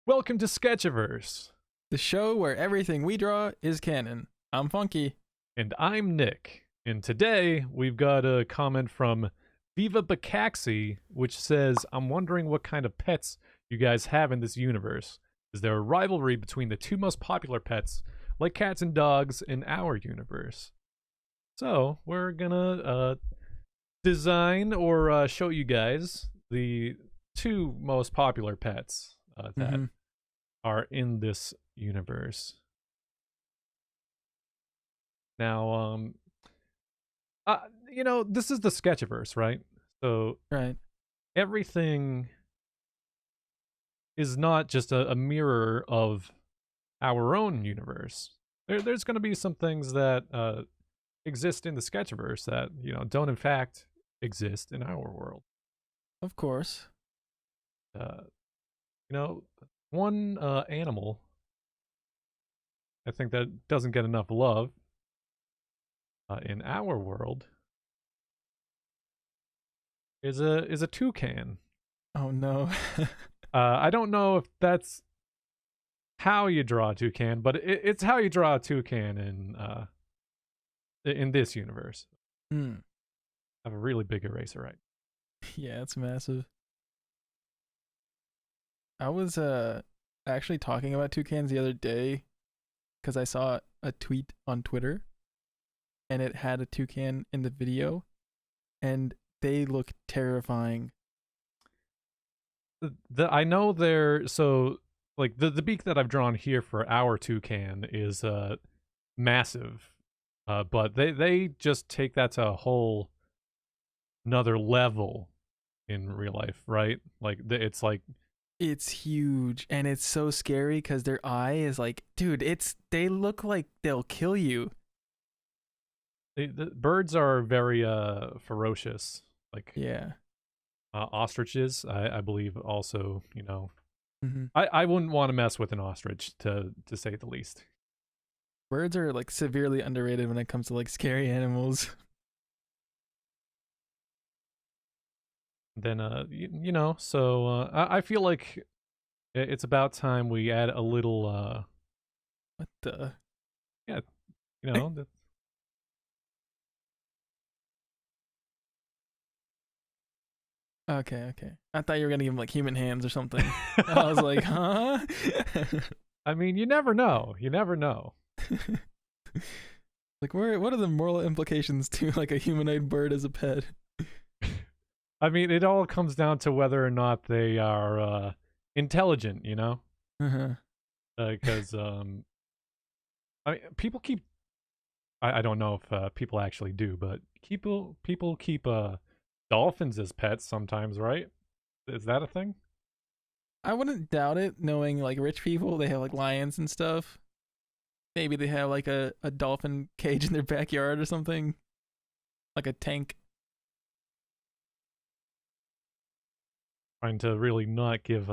Welcome to Sketchiverse, The show where everything we draw is canon. I'm Funky. and I'm Nick. And today we've got a comment from Viva Bacaxi, which says, I'm wondering what kind of pets you guys have in this universe. Is there a rivalry between the two most popular pets, like cats and dogs, in our universe? So we're gonna design or show you guys the two most popular pets that are in this universe. Now, this is the Sketchiverse, right? So Right. everything is not just a mirror of our own universe. There's going to be some things that exist in the Sketchiverse that, don't in fact exist in our world. Of course. One animal I think that doesn't get enough love in our world is a toucan. Oh no. I don't know if that's how you draw a toucan, but it's how you draw a toucan in this universe. I have a really big eraser, right? Yeah, it's massive. I was actually talking about toucans the other day because I saw a tweet on Twitter and it had a toucan in the video and they look terrifying. I know they're so like the beak that I've drawn here for our toucan is massive, but they just take that to a whole another level in real life, right? Like It's huge and it's so scary because their eye is like, dude, they look like they'll kill you. The birds are very ferocious, like Yeah. ostriches. I believe also, Mm-hmm. I wouldn't want to mess with an ostrich to say the least. Birds are like severely underrated when it comes to like scary animals. Then so I feel like it's about time we add a little What the? that's Okay. I thought you were gonna give him like human hands or something. I was like, huh? I mean, you never know. Like, what are the moral implications to like a humanoid bird as a pet? I mean, it all comes down to whether or not they are intelligent, Uh-huh. Because I mean, people keep. I don't know if people actually do, but people keep dolphins as pets sometimes, right? Is that a thing? I wouldn't doubt it, knowing like rich people, they have like lions and stuff. Maybe they have like a dolphin cage in their backyard or something. Like a tank. Trying to really not give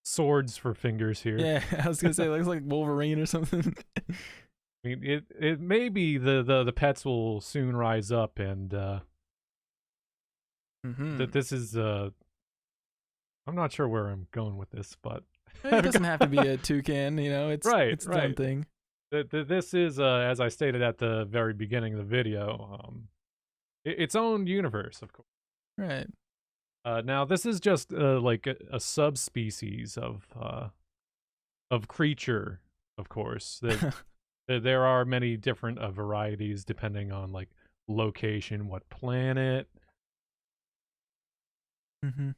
swords for fingers here. Yeah, I was gonna say looks like Wolverine or something. I mean, it maybe the pets will soon rise up and that this is I'm not sure where I'm going with this, but It doesn't have to be a toucan, it's right, its own thing. This is as I stated at the very beginning of the video, its own universe, of course. Right. Now this is just like a subspecies of creature, of course. There are many different varieties depending on like location, what planet. Mm-hmm.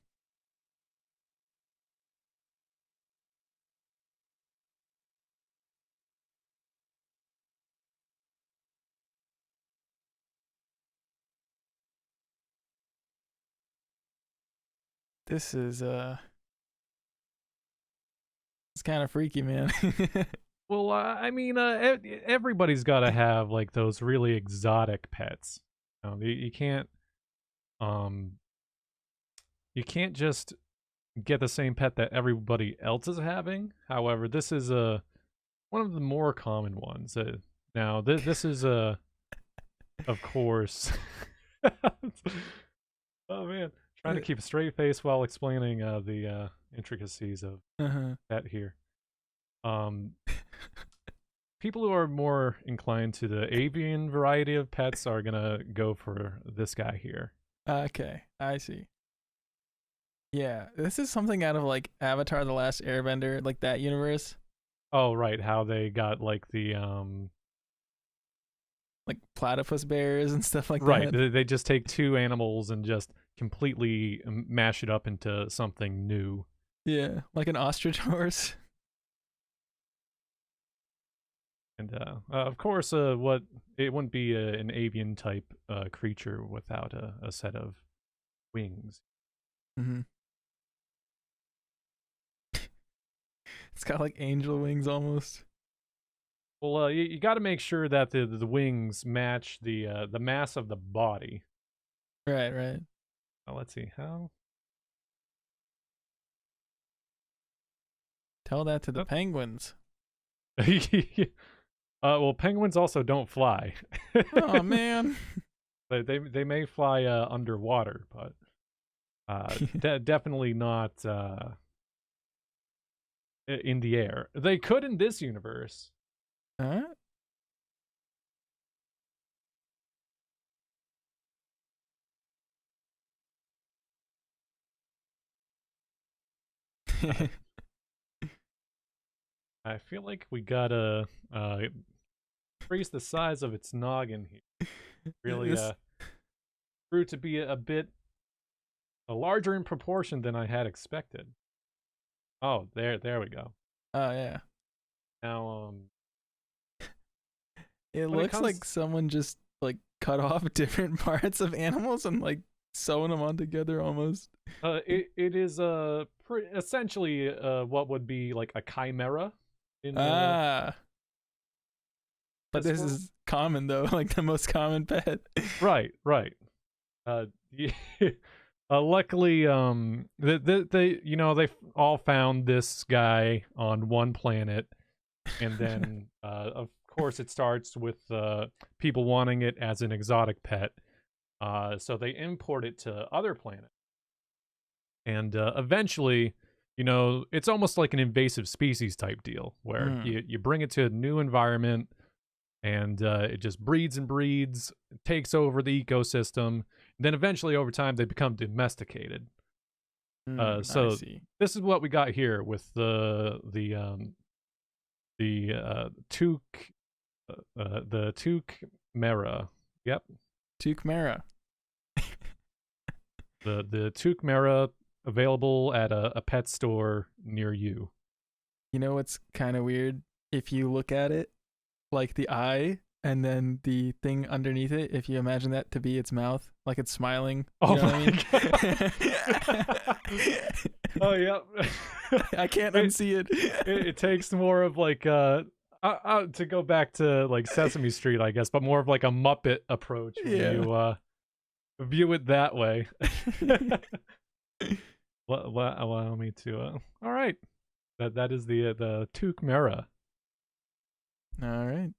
This is it's kind of freaky, man. Well, I mean, everybody's got to have like those really exotic pets. You can't just get the same pet that everybody else is having. However, this is one of the more common ones. Now, this is of course. Oh man, trying to keep a straight face while explaining the intricacies of Uh-huh. that here. People who are more inclined to the avian variety of pets are gonna go for this guy here. Okay, I see. Yeah, this is something out of like Avatar: The Last Airbender, like that universe, Oh, right, how they got like the like platypus bears and stuff like right, that. they just take two animals and just completely mash it up into something new. Yeah, like an ostrich horse. And of course, what it wouldn't be an avian type creature without a set of wings. Mm-hmm. It's got like angel wings almost. Well, you got to make sure that the wings match the mass of the body. Right, right. Let's see how. Tell that to the Oh. penguins. Well, penguins also don't fly. Oh man. They may fly underwater, but definitely not in the air. They could in this universe. Huh? I feel like we gotta increase the size of its noggin here. Really This- grew to be a bit larger in proportion than I had expected. Oh, there we go. Oh yeah. Now, It when it looks comes, like someone just like cut off different parts of animals and like sewing them on together almost. it is essentially what would be like a chimera in Ah, but this world. is common though, like the most common pet. Right. Yeah, luckily, they they all found this guy on one planet, and then of course it starts with people wanting it as an exotic pet. So they import it to other planets, and eventually, it's almost like an invasive species type deal where Mm. you bring it to a new environment, and it just breeds and breeds, takes over the ecosystem. Then eventually, over time, they become domesticated. I So see. this is what we got here with the Toucacabra. Yep, Toucacabra. the Toucacabra available at a pet store near you. You know what's kind of weird? If you look at it, like the eye and then the thing underneath it, if you imagine that to be its mouth, like it's smiling. Oh You know my what I mean? Oh yeah. I can't unsee it. It takes more of like to go back to like Sesame Street, I guess, but more of like a Muppet approach when Yeah. you view it that way. Allow me to. All right, that is the Toucacabra. All right.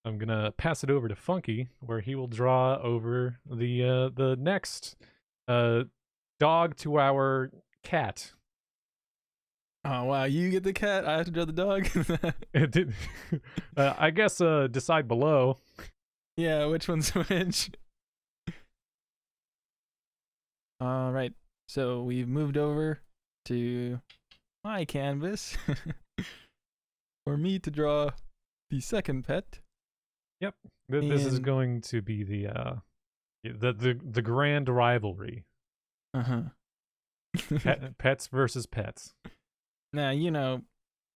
I'm gonna pass it over to Funky, where he will draw over the next dog to our cat. Oh wow, you get the cat. I have to draw the dog. It did. I guess decide below. Yeah, which one's which? All right. So we've moved over to my canvas for me to draw the second pet. Yep. This is And- going to be the grand rivalry. Uh-huh. Pets versus pets. Now,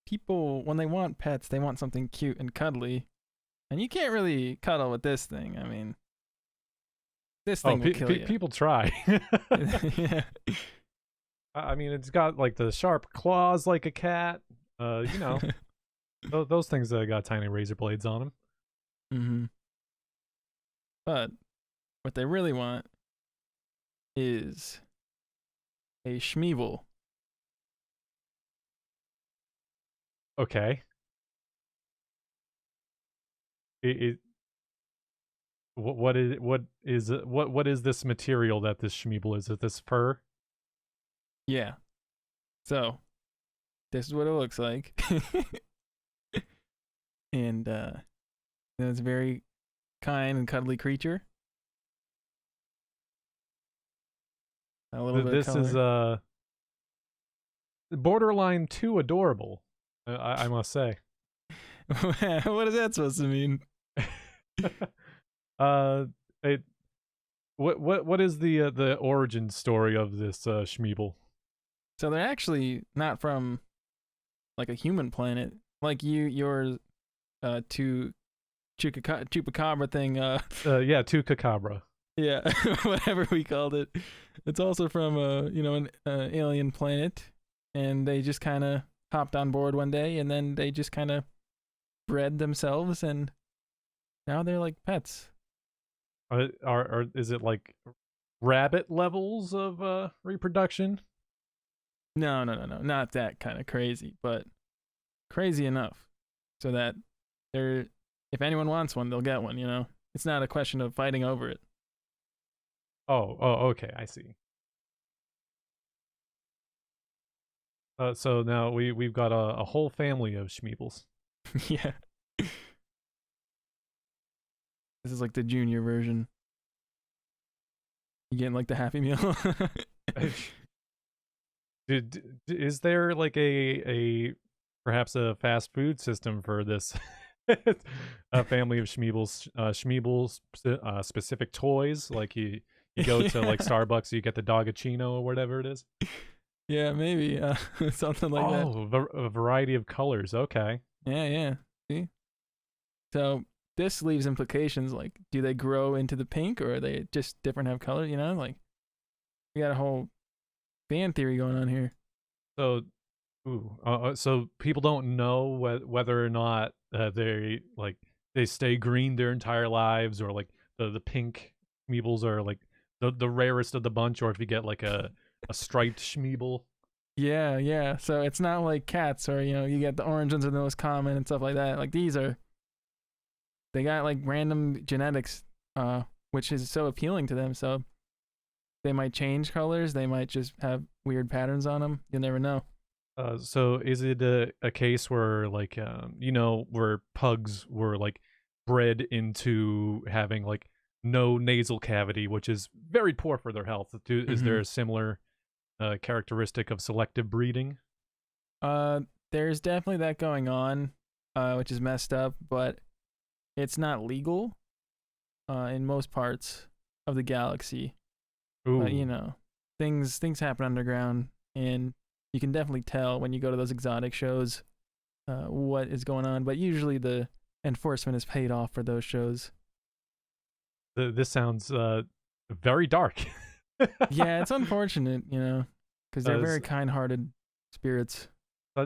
people when they want pets, they want something cute and cuddly. And you can't really cuddle with this thing. I mean, this thing will kill you. People try. Yeah. I mean, it's got like the sharp claws like a cat. Those things got tiny razor blades on them. Mm-hmm. But what they really want is a Schmeeble. Okay. What is this material that this Schmeeble is? Is this fur? Yeah. So this is what it looks like. And it's a very kind and cuddly creature. A little bit of This is color. borderline too adorable. I must say. What is that supposed to mean? uh, it, what is the origin story of this Schmeeble? So they're actually not from like a human planet, like your two chupacabra thing. Yeah, Toucacabra. Yeah, whatever we called it. It's also from an alien planet, and they just kind of hopped on board one day, and then they just kind of bred themselves, and now they're like pets. Is it like rabbit levels of reproduction? No, not that kind of crazy, but crazy enough so that they're if anyone wants one, they'll get one. It's not a question of fighting over it. Oh, okay, I see. So now we've got a whole family of Schmeebles. Yeah. This is like the junior version. You getting like the Happy Meal? Is there like a perhaps a fast food system for this a family of Schmeebles? Schmeebles specific toys, like you go to like Starbucks, you get the Dogachino or whatever it is. Yeah, maybe something like that. Oh, a variety of colors. Okay. Yeah. See, so this leaves implications like, do they grow into the pink, or are they just different have color? Like we got a whole fan theory going on here. So, so people don't know whether or not they stay green their entire lives, or like the pink Schmeebles are like the rarest of the bunch, or if you get like a striped Schmeeble. Yeah. So it's not like cats, or you get the orange ones are the most common and stuff like that. Like they got like random genetics, which is so appealing to them. So they might change colors. They might just have weird patterns on them. You never know. So is it a case where like where pugs were like bred into having like no nasal cavity, which is very poor for their health? Is there a similar characteristic of selective breeding? There's definitely that going on, which is messed up, but it's not legal in most parts of the galaxy. Ooh. But things happen underground, and you can definitely tell when you go to those exotic shows what is going on. But usually the enforcement is paid off for those shows. This sounds very dark. Yeah, it's unfortunate, because they're very kind-hearted spirits.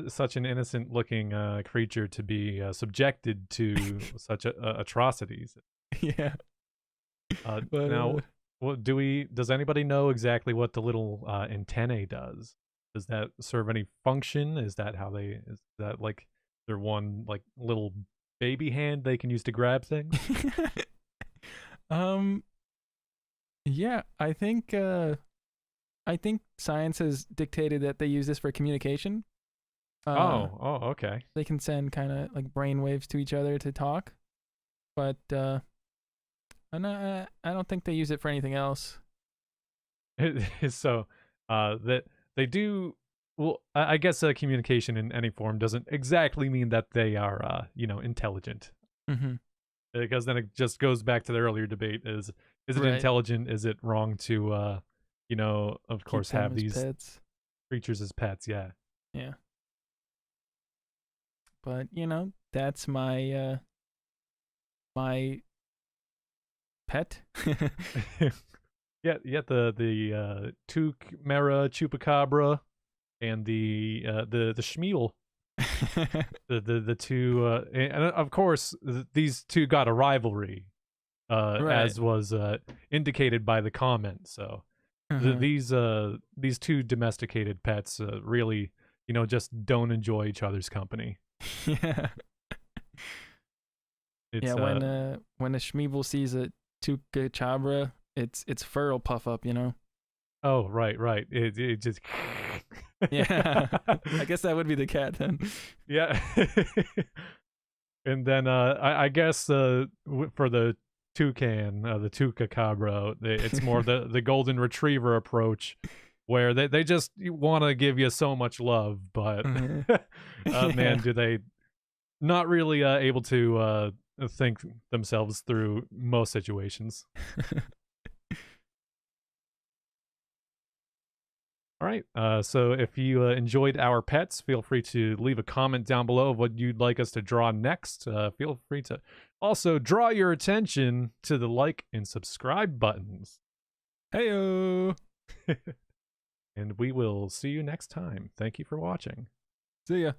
Such an innocent-looking creature to be subjected to such atrocities. Yeah. But, now, does anybody know exactly what the little antennae does? Does that serve any function? Is that like their one like little baby hand they can use to grab things? Yeah, I think science has dictated that they use this for communication. Okay. They can send kind of like brain waves to each other to talk, but I don't think they use it for anything else. So, that they do. Well, I guess communication in any form doesn't exactly mean that they are, intelligent. Mm-hmm. Because then it just goes back to the earlier debate: is it Right. intelligent? Is it wrong to, of course, have these pets. creatures as pets? Yeah. Yeah. But that's my my pet. Yeah. The Toucacabra, Chupacabra, and the Schmeeble. the two, and of course these two got a rivalry, Right. as was indicated by the comment. So these two domesticated pets really, just don't enjoy each other's company. Yeah. It's, when a Schmeeble sees a Toucacabra, its fur will puff up. Oh, right. It just. Yeah. I guess that would be the cat then. Yeah. And then I guess for the toucan, the Toucacabra, it's more the golden retriever approach, where they just want to give you so much love, but Yeah. man, do they not really able to think themselves through most situations. All right. So if you enjoyed our pets, feel free to leave a comment down below of what you'd like us to draw next. Feel free to also draw your attention to the like and subscribe buttons. Heyo. And we will see you next time. Thank you for watching. See ya.